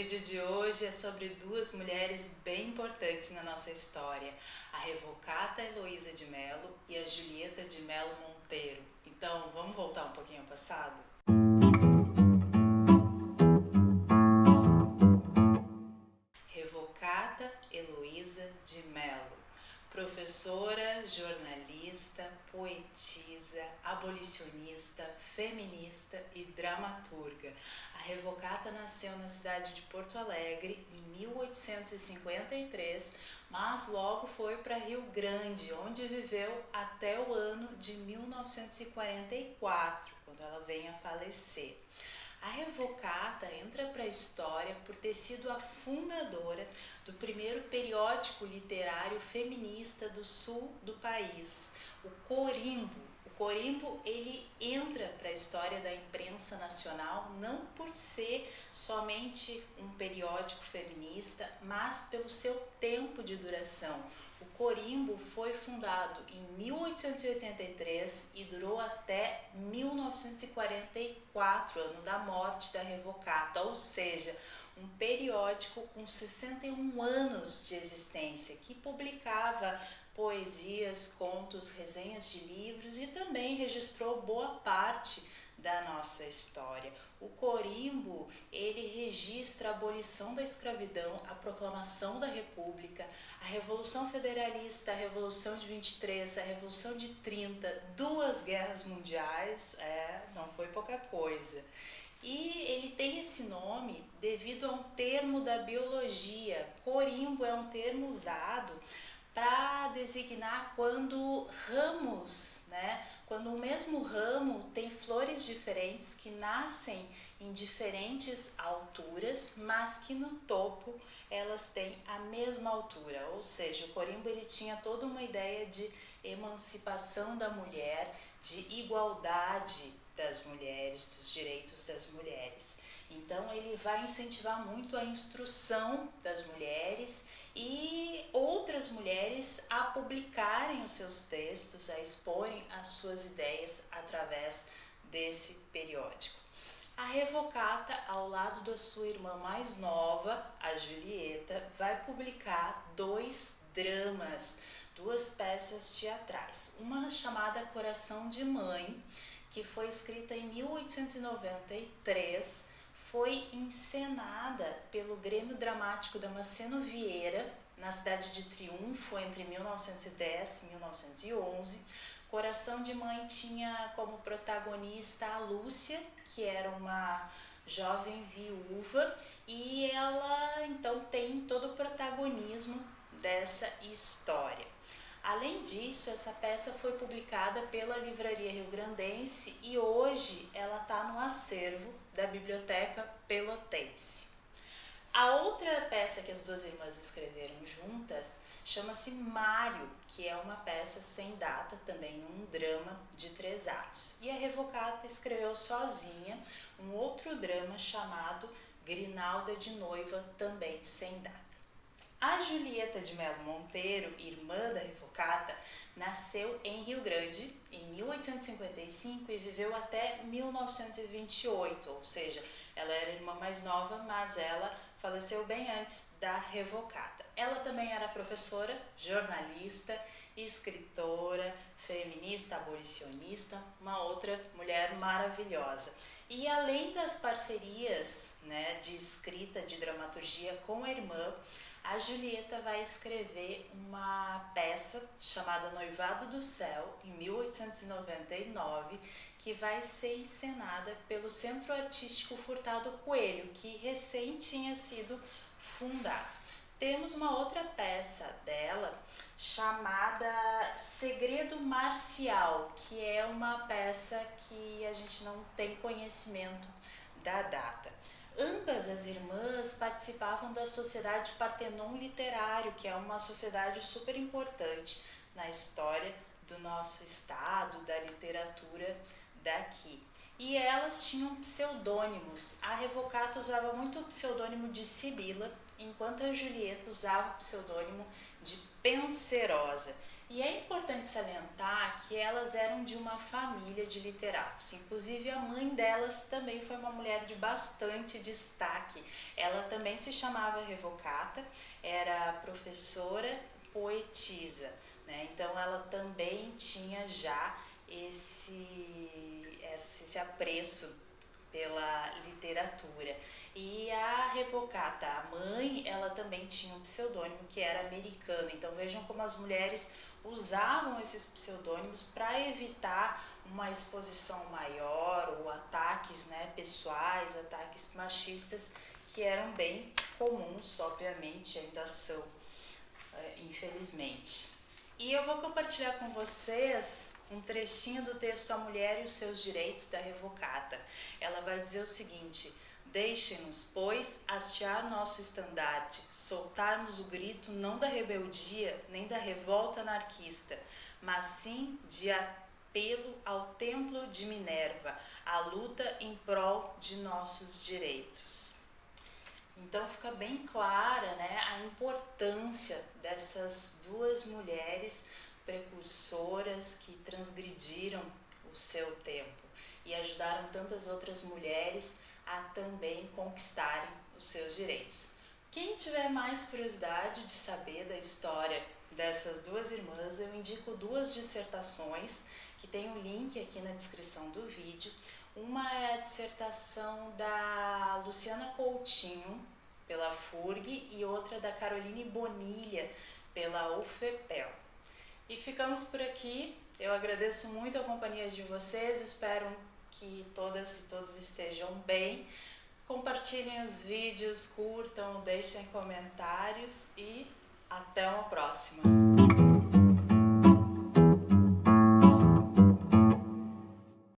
vídeo de hoje é sobre duas mulheres bem importantes na nossa história, a Revocata Heloísa de Mello e a Julieta de Mello Monteiro. Então, vamos voltar um pouquinho ao passado? Revocata Heloísa de Mello, professora, jornalista, poetisa, abolicionista, feminista e dramaturga. A Revocata nasceu na cidade de Porto Alegre em 1853, mas logo foi para Rio Grande, onde viveu até o ano de 1944, quando ela vem a falecer. A Revocata entra para a história por ter sido a fundadora do primeiro periódico literário feminista do sul do país, o Corimbo. O Corimbo ele entra para a história da imprensa nacional não por ser somente um periódico feminista, mas pelo seu tempo de duração. O Corimbo foi fundado em 1883 e durou até 1944, ano da morte da Revocata, ou seja, um periódico com 61 anos de existência, que publicava poesias, contos, resenhas de livros e também registrou boa parte da nossa história. O Corimbo, ele registra a abolição da escravidão, a proclamação da República, a Revolução Federalista, a Revolução de 23, a Revolução de 30, duas guerras mundiais, não foi pouca coisa. E ele tem esse nome devido a um termo da biologia. Corimbo é um termo usado para designar quando ramos, quando o mesmo ramo tem flores diferentes que nascem em diferentes alturas, mas que no topo elas têm a mesma altura. Ou seja, o Corimbo ele tinha toda uma ideia de emancipação da mulher, de igualdade das mulheres, dos direitos das mulheres. Então ele vai incentivar muito a instrução das mulheres e outras mulheres a publicarem os seus textos, a exporem as suas ideias através desse periódico. A Revocata, ao lado da sua irmã mais nova, a Julieta, vai publicar dois dramas, duas peças teatrais. Uma chamada Coração de Mãe, que foi escrita em 1893, foi encenada pelo Grêmio Dramático Damasceno Vieira, na cidade de Triunfo, entre 1910 e 1911. Coração de Mãe tinha como protagonista a Lúcia, que era uma jovem viúva, e ela então tem todo o protagonismo dessa história. Além disso, essa peça foi publicada pela Livraria Riograndense e hoje ela está no acervo da Biblioteca Pelotense. A outra peça que as duas irmãs escreveram juntas chama-se Mário, que é uma peça sem data, também um drama de 3 atos. E a Revocata escreveu sozinha um outro drama chamado Grinalda de Noiva, também sem data. A Julieta de Mello Monteiro, irmã da Revocata, nasceu em Rio Grande em 1855 e viveu até 1928, ou seja, ela era a irmã mais nova, mas ela faleceu bem antes da Revocata. Ela também era professora, jornalista, escritora, feminista, abolicionista, uma outra mulher maravilhosa. E além das parcerias de escrita, de dramaturgia com a irmã, a Julieta vai escrever uma peça chamada Noivado do Céu, em 1899, que vai ser encenada pelo Centro Artístico Furtado Coelho, que recém tinha sido fundado. Temos uma outra peça dela chamada Segredo Marcial, que é uma peça que a gente não tem conhecimento da data. Ambas as irmãs participavam da Sociedade Partenon Literário, que é uma sociedade super importante na história do nosso estado, da literatura daqui. E elas tinham pseudônimos. A Revocata usava muito o pseudônimo de Sibila, enquanto a Julieta usava o pseudônimo de Penserosa. E é importante salientar que elas eram de uma família de literatos, inclusive a mãe delas também foi uma mulher de bastante destaque. Ela também se chamava Revocata, era professora, poetisa, né? Então ela também tinha já esse apreço pela literatura. E a Revocata, a mãe, ela também tinha um pseudônimo que era americano. Então vejam como as mulheres usavam esses pseudônimos para evitar uma exposição maior ou ataques, né, pessoais, ataques machistas que eram bem comuns, obviamente, ainda são, infelizmente. E eu vou compartilhar com vocês um trechinho do texto A Mulher e os Seus Direitos, da Revocata. Ela vai dizer o seguinte: deixem-nos, pois, hastear nosso estandarte, soltarmos o grito não da rebeldia nem da revolta anarquista, mas sim de apelo ao templo de Minerva, a luta em prol de nossos direitos. Então fica bem clara, né, a importância dessas duas mulheres precursoras que transgrediram o seu tempo e ajudaram tantas outras mulheres a também conquistarem os seus direitos. Quem tiver mais curiosidade de saber da história dessas duas irmãs, eu indico duas dissertações que tem um link aqui na descrição do vídeo. Uma é a dissertação da Luciana Coutinho, pela FURG, e outra da Caroline Bonilha, pela UFPEL. E ficamos por aqui. Eu agradeço muito a companhia de vocês, espero que todas e todos estejam bem. Compartilhem os vídeos, curtam, deixem comentários e até uma próxima!